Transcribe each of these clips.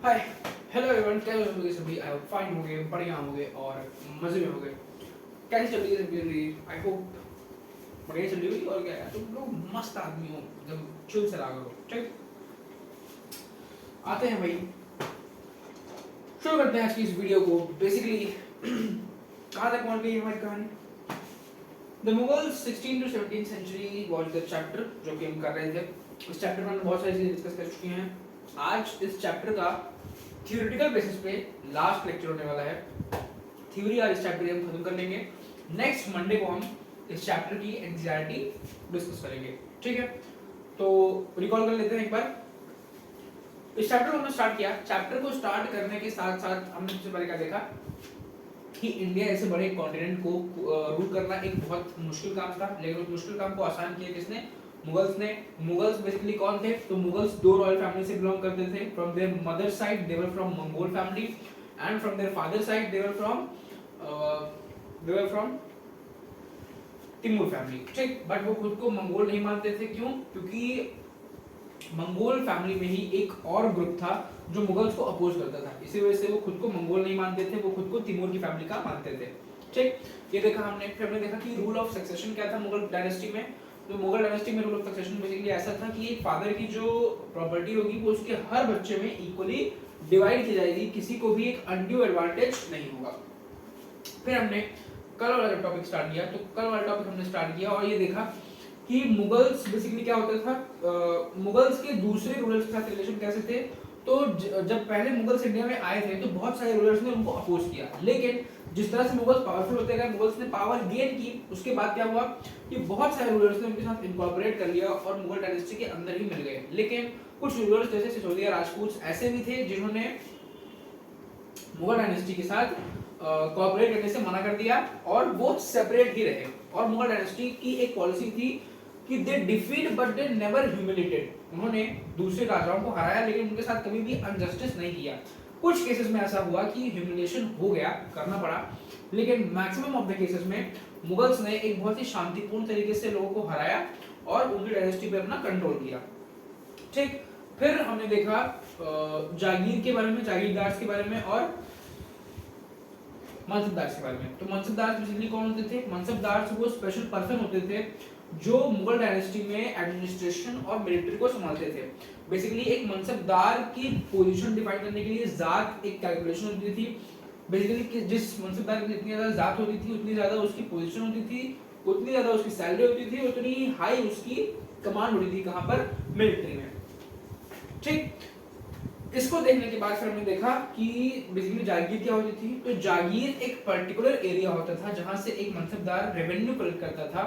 Hi hello everyone, कैसे हो गए सभी? आई होप फाइन होंगे, बढ़िया होंगे और मजे में होंगे। कैसे चल रही है सभी जिंदगी? आई होप बढ़िया चल रही होगी। और क्या यार, तुम लोग मस्त आदमी हो, एकदम चिल से लागे हो। ठीक, आते हैं भाई, शुरू करते हैं आज की इस वीडियो को। बेसिकली कहाँ तक पहुँच गई हमारी कहानी? The Mughals 16 to 17th century was the chapter जो कि हम कर रहे थे। इस चैप्टर में हम बहुत सारी चीजें डिस्कस कर चुके हैं। आज इस चैप्टर का थियोरेटिकल बेसिस पे लास्ट लेक्चर होने वाला है। थ्योरी आज इस चैप्टर हम खत्म कर लेंगे। नेक्स्ट मंडे को हम इस चैप्टर की एनसीईआरटी डिस्कस करेंगे। ठीक है, तो रिकॉल कर लेते हैं एक बार। इस चैप्टर को हमने स्टार्ट किया। चैप्टर को स्टार्ट करने के साथ साथ हमने सबसे पहले क्या देखा कि इंडिया ऐसे बड़े कॉन्टिनेंट को रूल करना एक बहुत मुश्किल काम था, लेकिन उस मुश्किल काम को आसान किया किसने? मुगल्स ने। मुगल्स बेसिकली कौन थे? तो मुगल्स दो रॉयल फैमिली से बिलोंग करते थे। From there mother side they were from Mongol family and from their father side they were from Timur family. ठीक, बट वो खुद को मंगोल नहीं मानते थे। क्यों? क्योंकि मंगोल फैमिली में ही एक और ग्रुप था जो मुगल्स को अपोज करता था। इसी वजह से वो खुद को मंगोल नहीं मानते थे, वो खुद को तिमूर की फैमिली का मानते थे। ठीक, ये देखा हमने। फिर हमने देखा कि रूल ऑफ सक्सेशन क्या था मुगल डायनेस्टी में। तो मुगल डायनेस्टी में रूल ऑफ सक्सेशन बेसिकली ऐसा था कि एक फादर की जो प्रॉपर्टी होगी वो उसके हर बच्चे में इक्वली डिवाइड की जाएगी, किसी को भी एक अनड्यू एडवांटेज नहीं होगा। फिर हमने कल वाला टॉपिक स्टार्ट किया। तो कल वाला टॉपिक हमने स्टार्ट किया और ये देखा कि मुगल्स बेसिकली क्या होता था, मुगल्स के दूसरे रूलर्स के साथ रिलेशन कैसे थे। तो जब पहले मुगल्स इंडिया में आए थे तो बहुत सारे रूलर्स ने उनको अपोज किया, लेकिन जिस तरह से मुगल्स पावरफुल होते गए, मुगल्स ने पावर गेन की, उसके बाद क्या हुआ कि बहुत सारे रूलर्स ने उनके साथ इनकॉर्पोरेट कर लिया और मुगल डायनेस्टी के अंदर ही मिल गए। लेकिन कुछ रूलर्स जैसे सिसोदिया राजपूत ऐसे भी थे जिन्होंने मुगल डायनेस्टी के साथ कोऑपरेट करने से मना कर दिया और वो सेपरेट ही रहे। और मुगल डायनेस्टी की एक पॉलिसी थी कि they defeat but they never humiliated. उन्होंने दूसरे राजाओं को हराया लेकिन उनके साथ कभी भी अनजस्टिस नहीं किया। कुछ केसेस में ऐसा हुआ कि ह्यूमिलेशन हो गया, करना पड़ा, लेकिन मैक्सिमम ऑफ द केसेस में मुगल्स ने एक बहुत ही शांतिपूर्ण तरीके से लोगों को हराया और उनकी डायनेस्टी पे अपना कंट्रोल किया। ठीक, फिर हमने देखा जागीर के बारे में, जागीरदार के बारे में और मनसबदार के बारे में। तो मनसबदार बेसिकली कौन होते थे? मनसबदार वो स्पेशल पर्सन होते थे जो मुगल डायनेस्टी में एडमिनिस्ट्रेशन और मिलिट्री को संभालते थे। बेसिकली एक मनसबदार की पोजीशन डिफाइन करने के लिए जात एक कैलकुलेशन होती थी। बेसिकली जिस मनसबदार की जितनी ज्यादा जात होती थी उतनी ज्यादा उसकी पोजीशन होती थी, उतनी ज्यादा उसकी सैलरी होती थी, उतनी हाई उसकी कमांड होती थी। कहां पर? मिलिट्री में। ठीक, इसको देखने के बाद फिर हमने देखा कि बेसिकली जागीर क्या होती थी। तो जागीर एक पर्टिकुलर एरिया होता था जहां से एक मनसबदार रेवेन्यू कलेक्ट करता था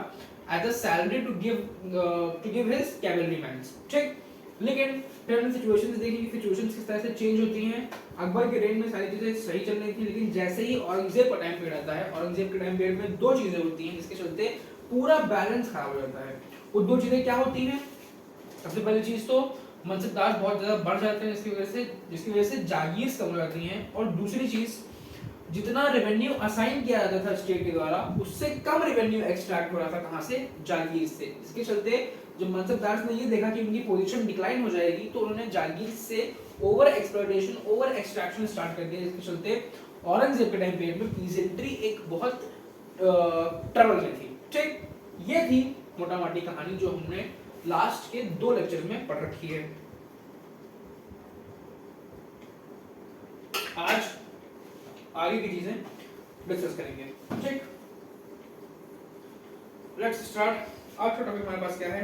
as a salary to give his cavalry mans. ठीक, लेकिन फिर हमने सिचुएशंस देखी कि सिचुएशंस किस तरह से चेंज होती हैं। अकबर के रेन में सारी चीजें सही चल रही थी, लेकिन जैसे ही औरंगजेब का टाइम पीरियड आता है, औरंगजेब के टाइम पीरियड में दो चीजें होती हैं जिसके चलते पूरा बैलेंस खराब हो जाता है। वो दो चीजें क्या होती हैं? सबसे पहली चीज तो मनसबदार बहुत ज्यादा बढ़ जाते हैं जिसकी वजह से जागीर कम हो जाती हैं। और दूसरी चीज, जितना रेवेन्यू असाइन किया जाता था स्टेट के द्वारा उससे कम रेवेन्यू एक्सट्रैक्ट हो रहा था। कहां से? जागीर से। इसके चलते जब मनसबदार ने ये देखा कि उनकी पोजीशन डिक्लाइन हो जाएगी तो उन्होंने जागीर से over exploitation, over extraction start कर दिया। इसके चलते औरंगजेब के टाइम पीरियड में पीजेंट्री एक बहुत ट्रबल में थी। ठीक, ये थी मोटा मोटी कहानी जो हमने लास्ट के दो लेक्चर में पढ़ रखी है। आज आगे की चीजें डिस्कस करेंगे। ठीक, लेट्स स्टार्ट। आज का टॉपिक हमारे पास क्या है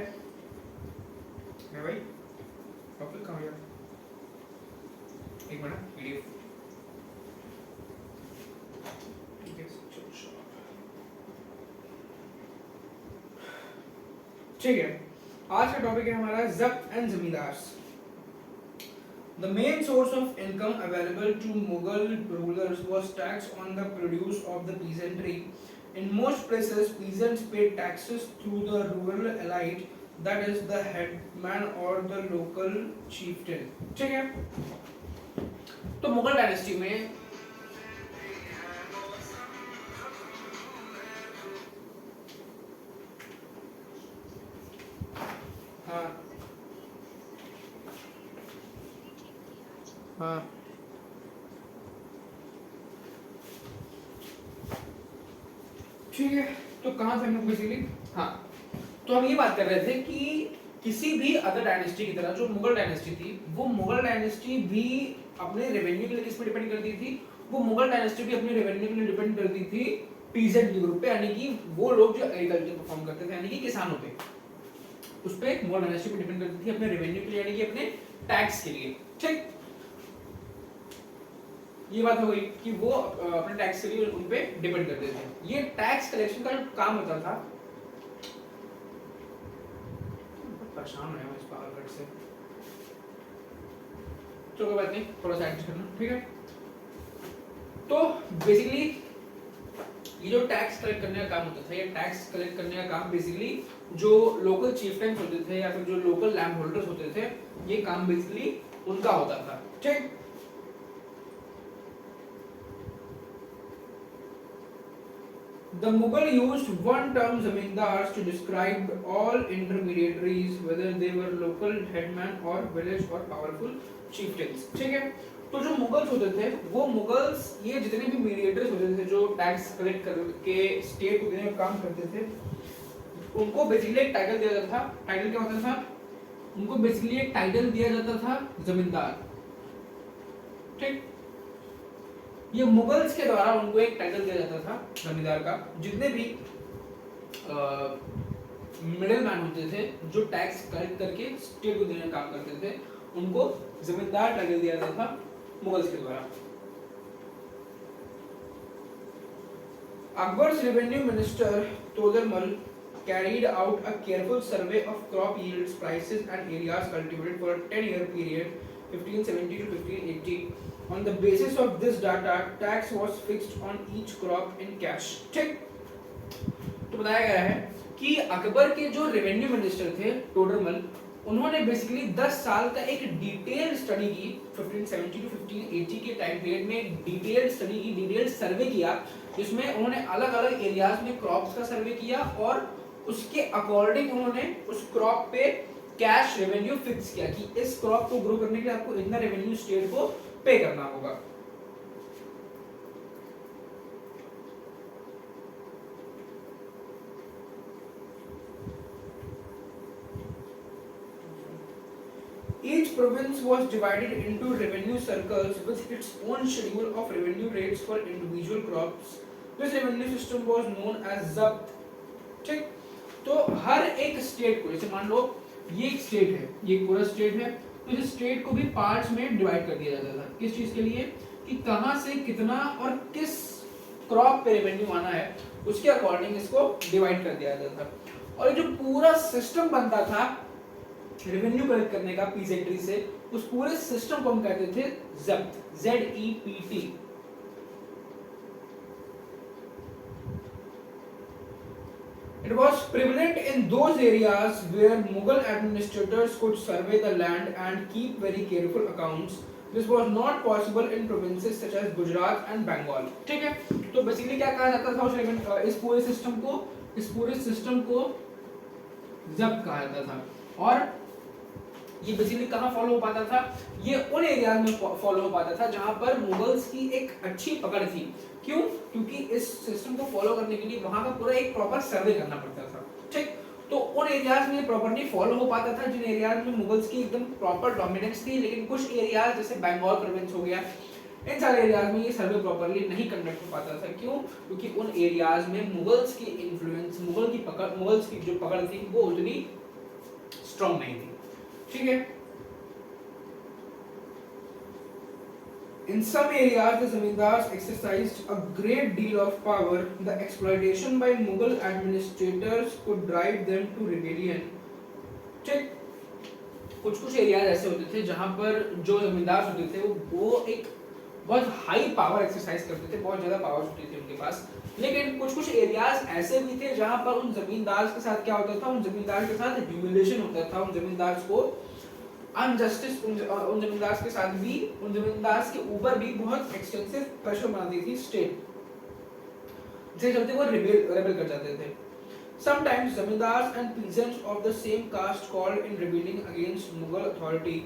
भाई? टॉपिक कहाँ गया? एक मिनट, पीडीएफ। ठीक है, आज का टॉपिक है हमारा जब्त एंड जमींदार। The main source of income available to Mughal rulers was tax on the produce of the peasantry. In most places, peasants paid taxes through the rural elite, that is the headman or the local chieftain. ठीक है, तो Mughal dynasty में हाँ ठीक है, तो कहाँ से हम लोग बेसिकली, हाँ, तो हम ये बात कर रहे थे कि किसी भी अदर डायनेस्टी की तरह जो मुगल डायनेस्टी थी, वो मुगल डायनेस्टी भी अपने रेवेन्यू के लिए किस पे डिपेंड करती थी, वो मुगल डायनेस्टी भी अपने रेवेन्यू के लिए डिपेंड करती थी पीजेंट ग्रुप पे, यानी कि वो लोग जो एग्रीकल्चर परफॉर्म करते थे, यानी कि किसानों पे, उस पे मुगल डायनेस्टी पे डिपेंड करती थी अपने रेवेन्यू के लिए, यानी कि अपने टैक्स के लिए। ठीक, ये बात हो गई कि वो अपने टैक्स के लिए उन पे डिपेंड करते थे। ये टैक्स कलेक्शन का जो काम होता था, परेशान हो गया मैं इस पावर कट से, तो कोई बात नहीं, थोड़ा सा एडजस्ट करना, ठीक है। तो बेसिकली ये जो टैक्स कलेक्ट करने का काम होता था, ये टैक्स कलेक्ट करने का काम बेसिकली जो लोकल चीफटेंस होते थे या फिर जो लोकल लैंड होल्डर्स होते थे, ये काम बेसिकली उनका होता था। ठीक, the Mughal used one term zamindars to describe all intermediaries, whether they were local headman or village or powerful chieftains। ठीक है, तो जो मुगल्स होते थे, वो मुगल्स ये जितने भी मीडिएटर्स होते थे जो टैक्स कलेक्ट करके स्टेट को देने का काम करते थे, उनको बेसिकली एक टाइटल दिया जाता था। टाइटल क्या होता था? उनको बेसिकली एक टाइटल दिया जाता था जमींदार। ठीक, ये मुगल्स के द्वारा उनको एक टाइटल दिया जाता था जमींदार का। जितने भी मिडिल मैन होते थे जो टैक्स कलेक्ट करके स्टेट को देने का काम करते थे, उनको जमींदार टाइटल दिया जाता था मुगल्स के द्वारा। Akbar's revenue minister Todarmal carried out a careful survey of crop yields, prices and areas cultivated for a 10-year period 1570 to 1580. On the basis of this data, tax was fixed on each crop in cash। ठीक, तो बताया गया है कि अकबर के जो revenue minister थे टोडरमल, उन्होंने बेसिकली 10 साल का एक डिटेल स्टडी की 1570 टू 1580 के टाइम पीरियड में, एक डिटेल्ड स्टडी की, डिटेल्ड सर्वे किया, जिसमें उन्होंने अलग अलग एरियाज में क्रॉप्स का सर्वे किया और उसके अकॉर्डिंग उन्होंने उस क्रॉप पे कैश रेवेन्यू फिक्स किया कि इस क्रॉप को ग्रो करने के लिए आपको इतना रेवेन्यू स्टेट को पे करना होगा। Each province was divided into revenue circles with its own schedule of revenue rates for individual crops. This revenue system was known as ज़ब्त। ठीक, तो हर एक स्टेट को, जैसे मान लो ये एक स्टेट है, ये पूरा स्टेट है, तो इस स्टेट को भी पार्ट्स में डिवाइड कर दिया जाता था। किस चीज के लिए? कि कहां से कितना और किस क्रॉप पे रेवेन्यू आना है, उसके अकॉर्डिंग इसको डिवाइड कर दिया जाता था। और ये जो पूरा सिस्टम बनता था रेवेन्यू कलेक्ट करने का पीजेंट्री से, उस पूरे सिस्टम को हम कहते थे ज़ब्त, ZEPT। It was prevalent in those areas where Mughal administrators could survey the land and keep very careful accounts. This was not possible in provinces such as Gujarat and Bengal। ठीक है, तो basically क्या कहा जाता था इस पूरे system को ज़ब्त कहा जाता था। और ये बेसिकली कहाँ फॉलो हो पाता था? ये उन एरियाज में फॉलो हो पाता था जहां पर मुगल्स की एक अच्छी पकड़ थी। क्यों? क्योंकि इस सिस्टम को फॉलो करने के लिए वहां का पूरा एक प्रॉपर सर्वे करना पड़ता था। ठीक, तो उन एरियाज में प्रॉपर्ली फॉलो हो पाता था जिन एरियाज में मुगल्स की एकदम प्रॉपर डोमिनेंस थी। लेकिन कुछ एरियाज जैसे बंगाल प्रोविंस हो गया, इन सारे एरियाज में ये सर्वे प्रॉपर्ली नहीं कंडक्ट हो पाता था। क्यों? क्योंकि उन एरियाज में मुगल्स की इन्फ्लुएंस, मुगल्स की जो पकड़ थी वो उतनी स्ट्रॉन्ग नहीं थी। ठीक है, in some areas the zamindars exercised a great deal of power. The exploitation by Mughal administrators could drive them to rebellion। ठीक, कुछ एरियाज ऐसे होते थे जहां पर जो जमींदार होते थे वो एक बहुत हाई पावर एक्सरसाइज करते थे, बहुत ज्यादा पावर होती थी उनके पास। लेकिन कुछ एरियाज ऐसे भी थे जहां पर उन जमींदार के साथ क्या होता था? उन जमींदार के साथ ह्यूमिलिएशन होता था, उन जमींदार को अनजस्टिस, उन जमींदार के साथ भी, उन जमींदार के ऊपर भी बहुत एक्सटेंसिव प्रेशर बनाती थी स्टेट, जिसके चलते वो रेबेल कर जाते थे। Sometimes zamindars and peasants of the same caste called in rebelling against Mughal authority.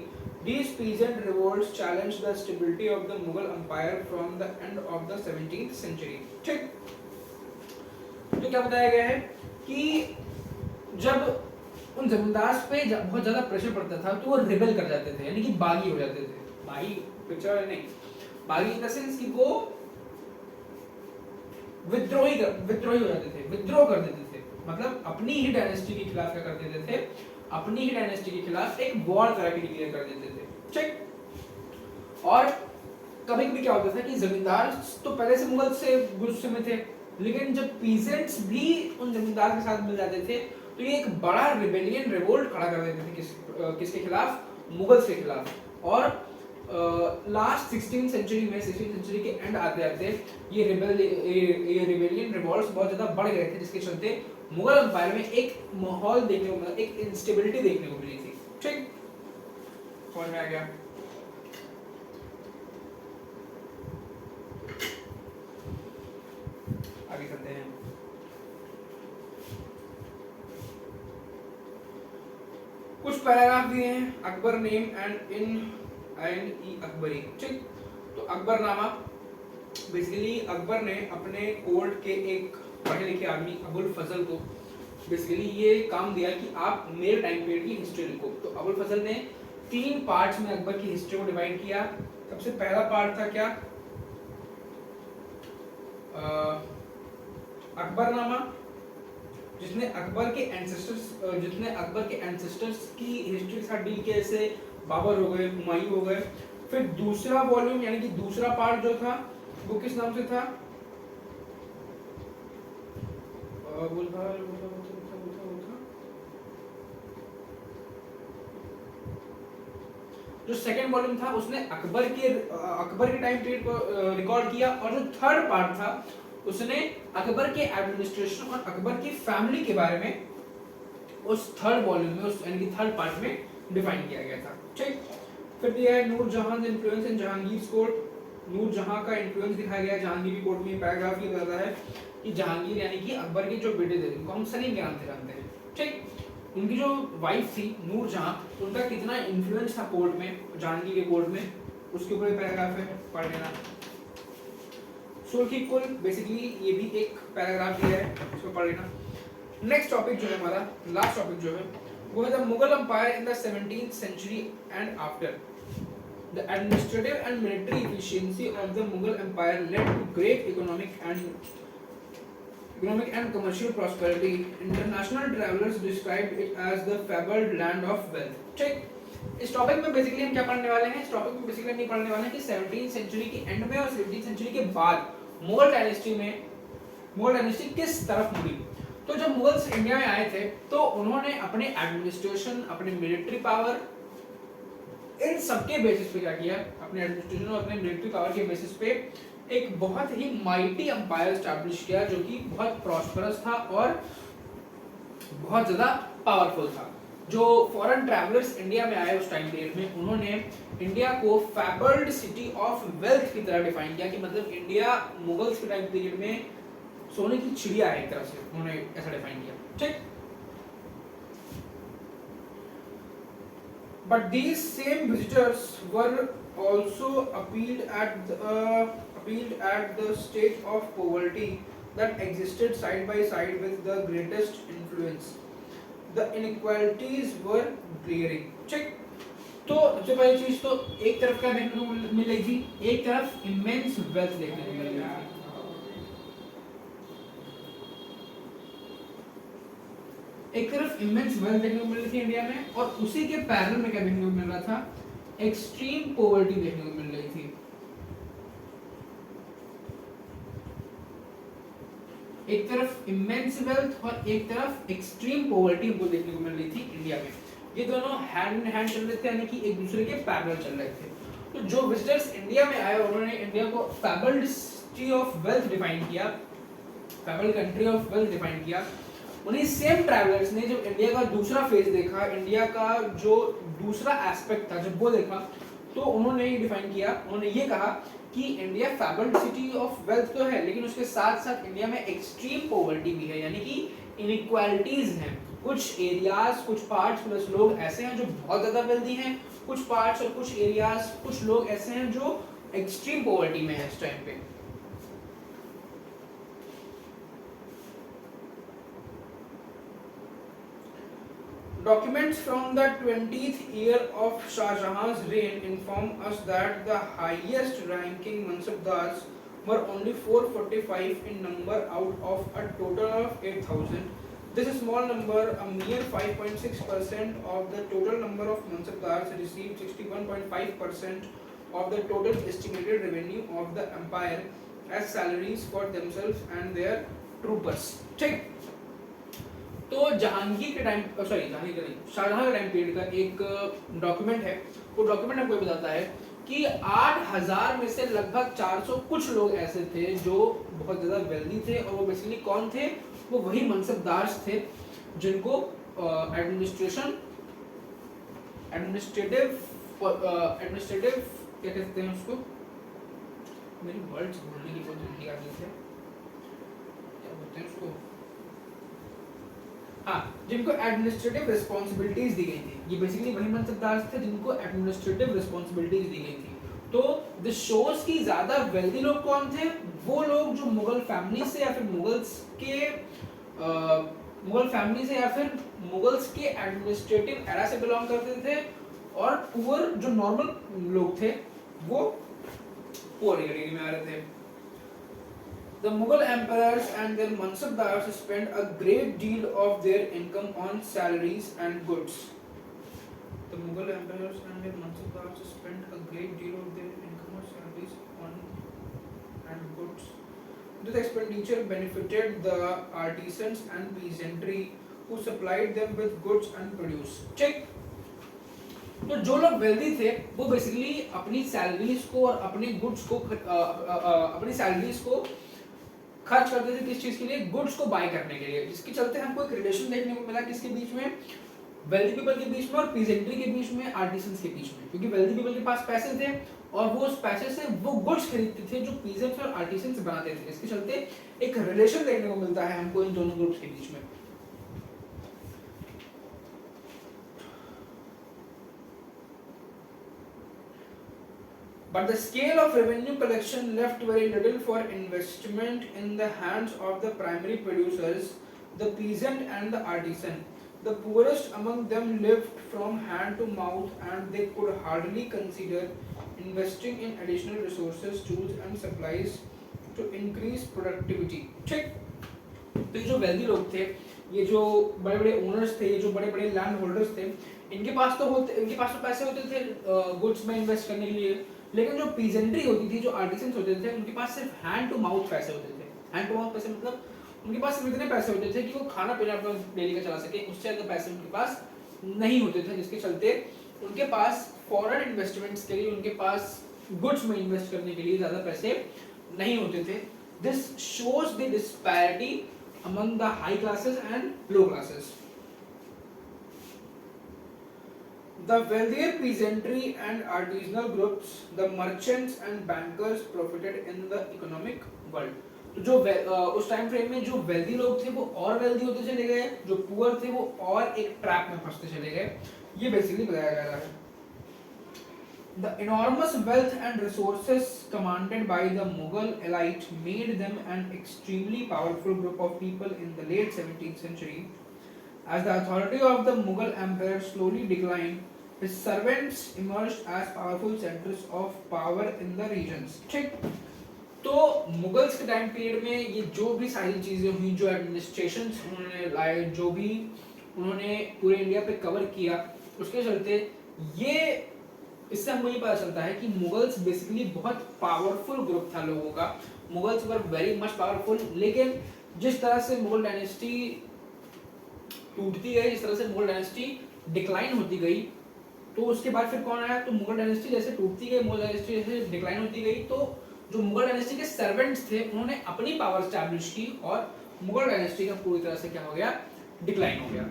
These peasant revolts challenged the stability of the Mughal empire from the end of the 17th century। ठीक, तो क्या बताया गया है कि जब उन जमींदार पे बहुत ज्यादा प्रेशर पड़ता था तो वो रिबेल कर जाते थे, यानी कि बागी हो जाते थे। बागी पिक्चर नहीं, बागी इन द सेंस कि वो विद्रोही हो जाते थे, विद्रोह कर देते थे, मतलब अपनी ही डायनेस्टी के खिलाफ क्या कर देते थे, अपनी ही डायनेस्टी के खिलाफ एक वॉर तरह की डिक्लेयर कर देते थे। ठीक। और कभी कभी क्या होता था कि जमींदार तो पहले से मुगल से गुस्से में थे, लेकिन जब पीजेंट्स भी उन जमींदार के साथ मिल जाते थे तो ये एक बड़ा रिबेलियन रिवोल्ट खड़ा कर देते थे किसके खिलाफ, मुगल्स के खिलाफ। और लास्ट 16th सेंचुरी में, 16th सेंचुरी के एंड आते आते ये रिबेलियन रिवॉल्ट्स बहुत ज्यादा बढ़ गए थे, जिसके चलते मुगल एम्पायर में एक माहौल देखने को मिला, एक इंस्टेबिलिटी देखने को मिली थी। ठीक, समझ में आ गया? आगे चलते हैं। कुछ पैराग्राफ दिए हैं, अकबर नेम एंड इन ई अकबरी। ठीक, तो अकबरनामा बेसिकली अकबर ने अपने कोर्ट के एक पढ़े लिखे आदमी अबुल फजल को बेसिकली ये काम दिया कि आप मेरे टाइम पीरियड की हिस्ट्री लिखो। तो अबुल फजल ने 3 पार्ट्स में अकबर की हिस्ट्री को डिवाइड किया। सबसे पहला पार्ट था क्या, अकबरनामा, जिसने अकबर के एंसेस्टर्स की हिस्ट्री के साथ डील किया, जैसे बाबर हो गए, हुमायूं हो गए। फिर दूसरा वॉल्यूम यानी कि दूसरा पार्ट जो था वो किस नाम से था, जो सेकंड वॉल्यूम था उसने अकबर के टाइम पीरियड को रिकॉर्ड किया। और जो थर्ड पार्ट था उसने अकबर के एडमिनिस्ट्रेशन और अकबर की फैमिली के बारे में उस थर्ड वॉल्यूम में, उस यानी कि थर्ड पार्ट में डिफाइन किया गया था। ठीक, फिर दिया है Nurjahan influence in Jahangir court. Nurjahan का इन्फ्लुएंस दिखाया गया जहांगीर की कोर्ट में। पैराग्राफ ये बताता है कि जहांगीर यानी कि अकबर के जो बेटे थे, उनको हम सलीम के नाम से जानते हैं। ठीक, उनकी जो वाइफ थी नूरजहां, उनका कितना इन्फ्लुएंस था कोर्ट में, जहांगीर के कोर्ट में, उसके ऊपर पैराग्राफ है, पढ़ लेना। सुर्खी कुल बेसिकली ये भी एक पैराग्राफ दिया है, इसको पढ़ लेना। नेक्स्ट टॉपिक जो है हमारा, लास्ट टॉपिक जो है वो है the Mughal empire in the 17th century and after. The administrative and military efficiency of the Mughal Empire led to great economic and commercial prosperity. International travelers described it as the fabled land of wealth. ठीक, इस topic में basically हम क्या पढ़ने वाले हैं, इस topic में बेसिकली हम ये पढ़ने वाले हैं कि 17th सेंचुरी के एंड में और 17th सेंचुरी के बाद मुगल डायनेस्टी किस तरफ मुड़ी। तो जब मुगल्स इंडिया में आए थे तो उन्होंने अपने एडमिनिस्ट्रेशन, अपने मिलिट्री पावर, इन सबके बेसिस पे क्या किया, अपने एडमिनिस्ट्रेशन और अपने मिलिट्री पावर के बेसिस पे एक बहुत ही माइटी एम्पायर एस्टैब्लिश किया, जो कि बहुत प्रॉस्परस था और बहुत ज्यादा पावरफुल था। जो फॉरेन ट्रैवलर्स इंडिया में आए उस टाइम पीरियड में, उन्होंने इंडिया को फैबल्ड सिटी ऑफ वेल्थ की तरह डिफाइन किया कि मतलब इंडिया मुगल्स के टाइम पीरियड में सोने की चिड़िया है, एक तरह से उन्होंने ऐसा डिफाइन किया। ठीक, but these same visitors were also appealed at the state of poverty that existed side by side with the greatest influence. The inequalities were glaring. Check. तो सबसे पहली चीज तो एक तरफ क्या देखने को मिल रही थी, एक तरफ इमेंस वेल्थ देखने को मिल रही थी। एक तरफ इमेंस वेल्थ देखने को मिल रही थी इंडिया में, और उसी के पैरेलल में क्या देखने को मिल रहा था, एक्सट्रीम पॉवर्टी देखने को मिल रही थी। एक तरफ इमेंस वेल्थ और एक तरफ एक्सट्रीम पॉवर्टी हमको देखने को मिल रही थी इंडिया में। ये दोनों हैंड इन हैंड चल रहे थे, यानी कि एक दूसरे के पैरेलल चल रहे थे। तो जो विजिटर्स इंडिया में आए उन्होंने इंडिया को फैबल्ड सिटी ऑफ वेल्थ डिफाइन किया, फैबल्ड कंट्री ऑफ वेल्थ डिफाइन किया। उन्हीं सेम ट्रैवलर्स ने जब इंडिया का दूसरा फेज देखा, इंडिया का जो दूसरा एस्पेक्ट था जब वो देखा, तो उन्होंने ये डिफाइन किया, उन्होंने ये कहा कि इंडिया फैबल्ड सिटी ऑफ वेल्थ तो है, लेकिन उसके साथ साथ इंडिया में एक्सट्रीम पॉवर्टी भी है, यानी कि इनइक्वालिटीज हैं। कुछ एरियाज, कुछ पार्ट्स प्लस लोग ऐसे हैं जो बहुत ज्यादा वेल्दी हैं, कुछ पार्ट्स और कुछ एरियाज, कुछ लोग ऐसे हैं जो एक्सट्रीम पॉवर्टी में है इस टाइम पे। Documents from the 20th year of Shah Jahan's reign inform us that the highest ranking mansabdars were only 445 in number out of a total of 8,000. This small number, a mere 5.6% of the total number of mansabdars, received 61.5% of the total estimated revenue of the empire as salaries for themselves and their troopers. ठीक, तो जहांगीर के time, Jahangir का नहीं, शाहजहां के time period का एक document है। वो डॉक्यूमेंट हमको बताता है कि 8,000 में से लगभग 400 कुछ लोग ऐसे थे जो बहुत ज़्यादा वेल्दी थे, और वो बेसिकली कौन थे? वो वही मनसबदार थे जिनको एडमिनिस्ट्रेटिव क्या कहते हैं उसको, मेरी वर्ड्स भूलने की बहुत जल्दी आदत है, क्या बोलते हैं उसको, हाँ, जिनको एडमिनिस्ट्रेटिव रिस्पॉन्सिबिलिटीज दी गई थी। ये बेसिकली वही मनसबदार थे जिनको एडमिनिस्ट्रेटिव रिस्पॉन्सिबिलिटीज दी गई थी। तो दिस शोज की ज्यादा वेल्दी लोग कौन थे? वो लोग जो मुगल फैमिली से या फिर मुगल्स के एडमिनिस्ट्रेटिव एरा से बिलोंग करते थे, और पुअर जो नॉर्मल लोग थे वो पुअर कैटेगरी में आ रहे थे। The Mughal emperors and their mansabdars spent a great deal of their income on salaries and goods. The Mughal emperors and their mansabdars spent a great deal of their income on salaries and goods. This expenditure benefited the artisans and peasantry who supplied them with goods and produce. Check. तो जो लोग wealthy थे वो basically अपनी salaries को और अपने goods को खर्च करते थे किस चीज के लिए? गुड्स को बाय करने के लिए। जिसके चलते हमको एक रिलेशन देखने को मिला किसके बीच में? वेल्दी पीपल के बीच में और पीजेंट्री के बीच में, आर्टिसंस के बीच में। क्योंकि वेल्दी पीपल के पास पैसे थे और वो उस पैसे से वो गुड्स खरीदते थे जो पीजेंट्स और आर्टिसंस बनाते थे। इसके चलते एक रिलेशन देखने को मिलता है हमको इन दोनों ग्रुप्स के बीच में। But the scale of revenue collection left very little for investment in the hands of the primary producers, the peasant and the artisan. The poorest among them lived from hand to mouth, and they could hardly consider investing in additional resources, tools and supplies to increase productivity. ठीक, तो ये जो wealthy लोग थे, ये जो बड़े-बड़े owners थे, ये जो बड़े-बड़े land holders थे, इनके पास तो पैसे होते थे goods में invest करने के लिए। लेकिन जो पीजेंट्री होती थी, जो आर्टिसंस होते थे, उनके पास सिर्फ हैंड टू माउथ पैसे होते थे। हैंड टू माउथ पैसे मतलब उनके पास सिर्फ इतने पैसे होते थे कि वो खाना पीना अपना डेली का चला सके, उससे ज़्यादा पैसे उनके पास नहीं होते थे। जिसके चलते उनके पास फॉरेन इन्वेस्टमेंट्स के लिए, उनके पास गुड्स में इन्वेस्ट करने के लिए ज़्यादा पैसे नहीं होते थे। This shows the disparity among the high classes and low classes. The wealthier peasantry and artisanal groups, the merchants and bankers profited in the economic world. तो जो उस टाइम फ्रेम में जो वेल्दी लोग थे वो और वेल्दी होते चले गए, जो पुअर थे वो और एक ट्रैप में फंसते चले गए। ये बेसिकली बताया जा रहा है। The enormous wealth and resources commanded by the Mughal elite made them an extremely powerful group of people in the late 17th century. As the authority of the Mughal emperor slowly declined, his servants emerged as powerful centers of power in the regions. ठीक, तो Mughals के time period में ये जो भी सारी चीजें हुई, जो एडमिनिस्ट्रेशंस उन्होंने लाए, जो भी उन्होंने पूरे इंडिया पे कवर किया, उसके चलते ये इससे हमको ये पता चलता है कि मुगल्स बेसिकली बहुत पावरफुल ग्रुप था लोगों का। Mughals were very much powerful. लेकिन जिस तरह से मुगल डायनेस्टी टूटती गई, जिस तरह से मुगल डायनेस्टी डिक्लाइन होती गई, तो उसके बाद फिर कौन आया? तो मुगल डायनेस्टी जैसे टूटती गई, मुगल डायनेस्टी जैसे डिक्लाइन होती गई, तो जो मुगल डायनेस्टी के सर्वेंट्स थे उन्होंने अपनी पावर एस्टैब्लिश की और मुगल डायनेस्टी का पूरी तरह से क्या हो गया? डिक्लाइन हो गया।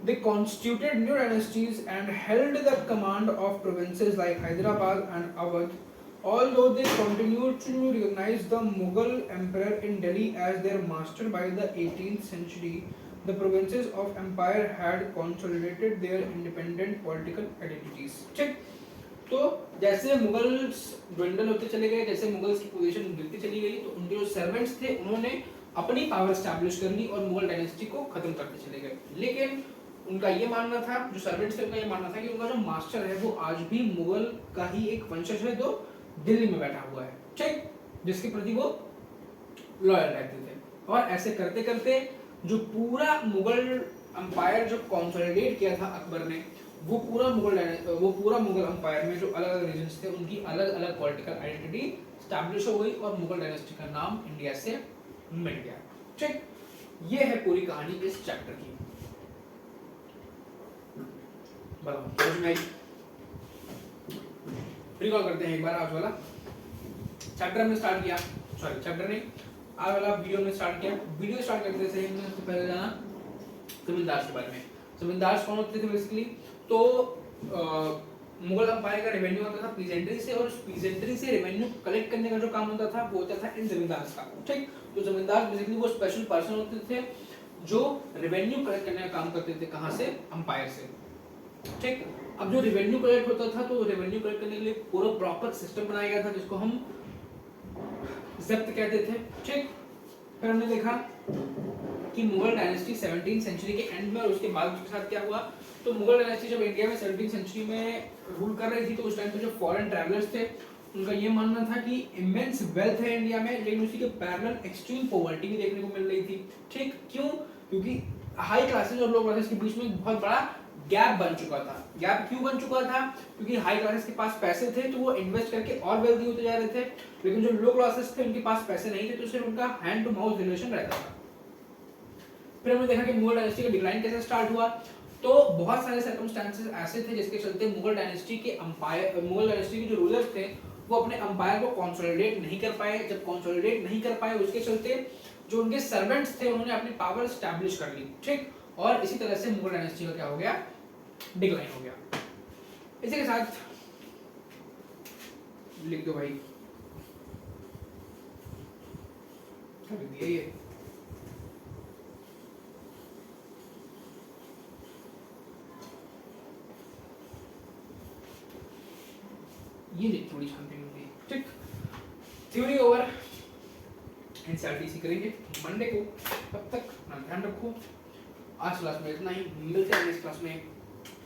They constituted new dynasties and held the command of provinces like Hyderabad and Awadh. Although they continued to recognize the Mughal emperor in Delhi as their master by the 18th century, the provinces of empire had consolidated their independent political identities. ठीक, तो जैसे Mughals dwindle होते चले गए, जैसे Mughals की position गिरती चली गई, तो उनके जो सर्वेंट्स थे उन्होंने अपनी पावर स्टैब्लिश कर ली और मुगल डायनेस्टी को खत्म करते चले गए। लेकिन उनका ये मानना था, जो सर्वेंट्स थे उनका ये मानना था कि उनका जो मास्टर है वो आज भी मुगल का ही एक वंशज है जो दिल्ली में बैठा हुआ है, ठीक, जिसके प्रति वो लॉयल रहते थे। और ऐसे करते करते जो पूरा मुगल अंपायर जो कंसोलिडेट किया था अकबर ने, वो पूरा मुगल अंपायर में जो अलग अलग रीजन्स थे उनकी अलग अलग पॉलिटिकल आइडेंटिटी स्टैब्लिश हो गई और मुगल डायनेस्टी का नाम इंडिया से मिट गया, ठीक। ये है पूरी कहानी इस चैप्टर की। रिकॉल करते हैं एक बार आज वाला चैप्टर हमने स्टार्ट किया, सॉरी चैप्टर नहीं, आज वाला वीडियो में स्टार्ट किया। वीडियो स्टार्ट करते से हमने सबसे पहले जाना जमींदार के बारे में। जमींदार कौन होते थे बेसिकली, तो मुगल अंपायर का रेवेन्यू होता था पीजेंट्री से, और उस पीजेंट्री से रेवेन्यू कलेक्ट करने का जो काम होता था वो होता था इन जमींदार का, ठीक। तो जमींदार बेसिकली वो स्पेशल पर्सन होते थे जो रेवेन्यू कलेक्ट करने का काम करते थे, कहां से, अंपायर से, ठीक। अब जो रेवेन्यू कलेक्ट होता था तो रेवेन्यू कलेक्ट करने के लिए पूरा प्रॉपर सिस्टम बनाया गया था जिसको हम जब्त कहते थे, ठीक। फिर हमने देखा कि मुगल डायनेस्टी 17वीं सेंचुरी के एंड में और उसके बाद उसके साथ क्या हुआ, तो मुगल डायनेस्टी जब इंडिया में 17वीं सेंचुरी में रूल कर रही थी तो उस टाइम पे जो फॉरेन ट्रैवलर्स थे उनका ये मानना था कि इमेंस वेल्थ है इंडिया में, लेकिन उसी के पैरेलल एक्सट्रीम पॉवर्टी भी देखने को मिल रही थी, ठीक। क्यों, क्योंकि हाई क्लासेस और लो क्लासेस के बीच में एक बहुत बड़ा गैप बन चुका था। गैप क्यों बन चुका था, क्योंकि हाई क्लासेस के पास पैसे थे तो वो इन्वेस्ट करके और वेल्दी होते जा रहे थे, लेकिन जो लो क्लासेस थे उनके पास पैसे नहीं थे तो सिर्फ उनका हैंड टू माउथ रिलेशन रहता था। फिर हमने देखा कि मुगल डायनेस्टी का डिक्लाइन कैसे स्टार्ट हुआ, तो बहुत सारे सर्कमस्टेंसेस ऐसे थे जिसके चलते मुगल डायनेस्टी के जो रूलर्स थे वो अपने अंपायर को कंसोलिडेट नहीं कर पाए। जब कंसोलिडेट नहीं कर पाए उसके चलते जो उनके सर्वेंट्स थे उन्होंने अपनी पावर एस्टैब्लिश कर ली, ठीक। और इसी तरह से मुगल डायनेस्टी का क्या हो गया, डिक्लाइन हो गया। इसी के साथ लिख दो भाई, ये थोड़ी शांति मिलती है, ठीक। थ्योरी ओवर, एनसीईआरटी करेंगे मंडे को। तब तक अपना ध्यान रखो। आज क्लास में इतना ही, मिलते हैं नेक्स्ट क्लास में।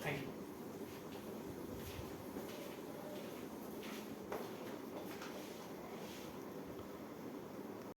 Thank you.